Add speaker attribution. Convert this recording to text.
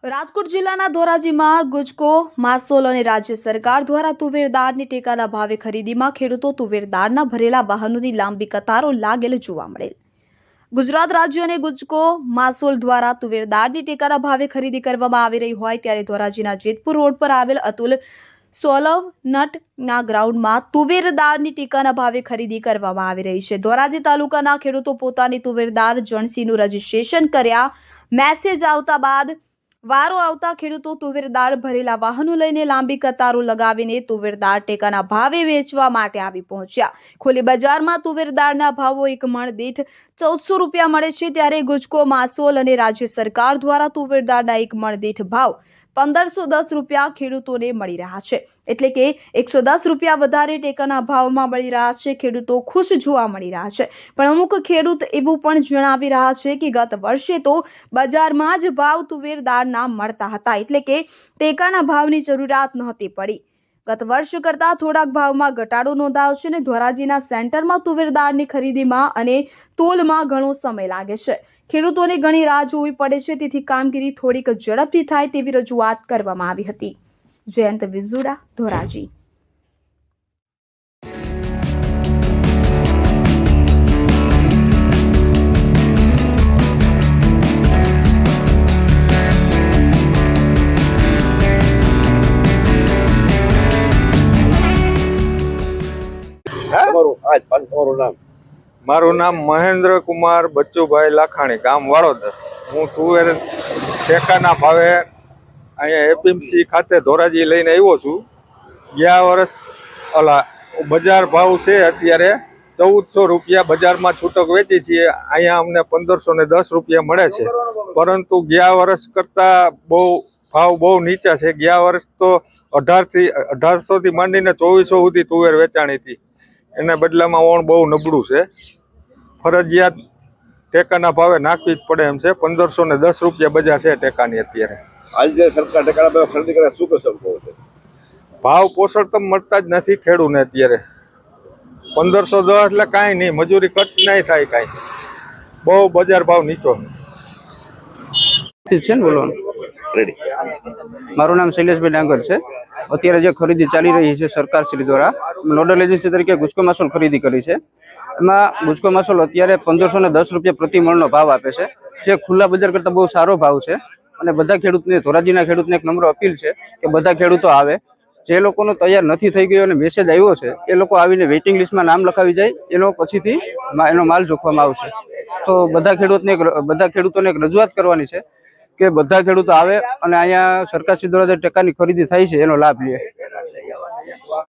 Speaker 1: રાજકોટ જિલ્લાના ધોરાજીમાં ગુજકો માસોલ અને રાજ્ય સરકાર દ્વારા તુવેરદાળની ટેકાના ભાવે ખરીદીમાં ખેડૂતો તુવેરદાળના ભરેલા વાહનોની લાંબી કતારો લાગેલ જોવા મળેલ। ગુજરાત રાજ્ય અને ગુજકો માસોલ દ્વારા તુવેરદાળની ટેકાના ભાવે ખરીદી કરવામાં આવી રહી હોય ત્યારે ધોરાજીના જેતપુર રોડ પર આવેલ અતુલ સોલવ નટના ગ્રાઉન્ડમાં તુવેરદાળની ટેકાના ભાવે ખરીદી કરવામાં આવી રહી છે। ધોરાજી તાલુકાના ખેડૂતો પોતાની તુવેરદાળ જણસીનું રજીસ્ટ્રેશન કર્યા મેસેજ આવતા બાદ વારો આવતા ખેડૂતો તુવેરદાળ ભરેલા વાહનો લઈને લાંબી કતારો લગાવીને તુવેરદાળ ટેકાના ભાવે વેચવા માટે આવી પહોંચ્યા। ખુલ્લી બજારમાં તુવેરદાળના ભાવો એક મણ દીઠ 1400 રૂપિયા મળે છે, ત્યારે ગુજકો માસોલ અને રાજ્ય સરકાર દ્વારા તુવેરદાળના એક મણ દીઠ ભાવ 1510 રૂપિયા ખેડૂતોને મળી રહ્યા છે, એટલે કે 110 રૂપિયા વધારે ટેકાના ભાવમાં મળી રહ્યા છે। ખેડૂતો ખુશ જોવા મળી રહ્યા છે, પણ અમુક ખેડૂત એવું પણ જણાવી રહ્યા છે કે ગત વર્ષે તો બજારમાં જ ભાવ તુવેરદાળના મળતા હતા, એટલે કે ટેકાના ભાવની જરૂરિયાત નહોતી પડી। ગત વર્ષ કરતાં થોડાક ભાવમાં ઘટાડો નોંધાયો છે અને ધોરાજીના સેન્ટરમાં તુવેરદાળની ખરીદીમાં અને તોલમાં ઘણો સમય લાગે છે। ખેડૂતોને ઘણી રાહ જોવી પડે છે, તેથી કામગીરી થોડીક ઝડપથી થાય તેવી રજૂઆત કરવામાં આવી હતી। જયંત વિઝુડા, ધોરાજી।
Speaker 2: મારું નામ મહેન્દ્ર કુમાર બચ્ચુભાઈ લાખાણી, ગામ વાળોદર। હું તુવેર ટેકાના ભાવે અહીંયા એપીએમસી ખાતે ધોરાજી લઈને આવ્યો છું। ગયા વર્ષ બજાર ભાવ છે અત્યારે 1400 રૂપિયા બજારમાં છૂટક વેચી છીએ, અહીંયા અમને 1510 રૂપિયા મળે છે, પરંતુ ગયા વર્ષ કરતાં ભાવ બહુ નીચા છે। ગયા વર્ષ તો 1800 થી માંડીને 2400 સુધી તુવેર વેચાણી હતી, એના બદલામાં ઓણ બહુ નબળું છે। ફરજિયાત ટેકાના ભાવે નાખવી જ પડે એમ છે। 1510 રૂપિયા બજાર છે ટેકાની અત્યારે।
Speaker 3: આજે સરકાર ટેકાના ભાવે ખરીદી કરે શું કહેશો?
Speaker 2: ભાવ પોષણ તો મળતા જ નથી ખેડૂતને અત્યારે। 1510 એટલે કાંઈ નહીં, મજૂરી કટ નહીં થાય કાંઈ, બહુ બજાર ભાવ નીચો
Speaker 4: છે ને બોલવાનું। મારું નામ શૈલેષભાઈ ડાંગર છે। અત્યારે જે ખરીદી ચાલી રહી છે સરકારશ્રી દ્વારા નોડલ એજન્સી તરીકે ગુજકો માસોલ ખરીદી કરી છે, એમાં ગુજકો માસોલ અત્યારે 1510 રૂપિયા પ્રતિ મણનો ભાવ આપે છે, જે ખુલ્લા બજાર કરતાં બહુ સારો ભાવ છે। અને બધા ખેડૂતને, ધોરાજીના ખેડૂતને એક નમ્ર અપીલ છે કે બધા ખેડૂતો આવે, જે લોકોનો તૈયાર નથી થઈ ગયો અને મેસેજ આવ્યો છે એ લોકો આવીને વેઇટિંગ લિસ્ટમાં નામ લખાવી જાય, એનો પછીથી એનો માલ જોખવામાં આવશે। તો બધા ખેડૂતોને એક રજૂઆત કરવાની છે કે બધા ખેડૂતો આવે અને અહીંયા સરકારશ્રી દ્વારા જે ટેકાની ખરીદી થાય છે એનો લાભ લે।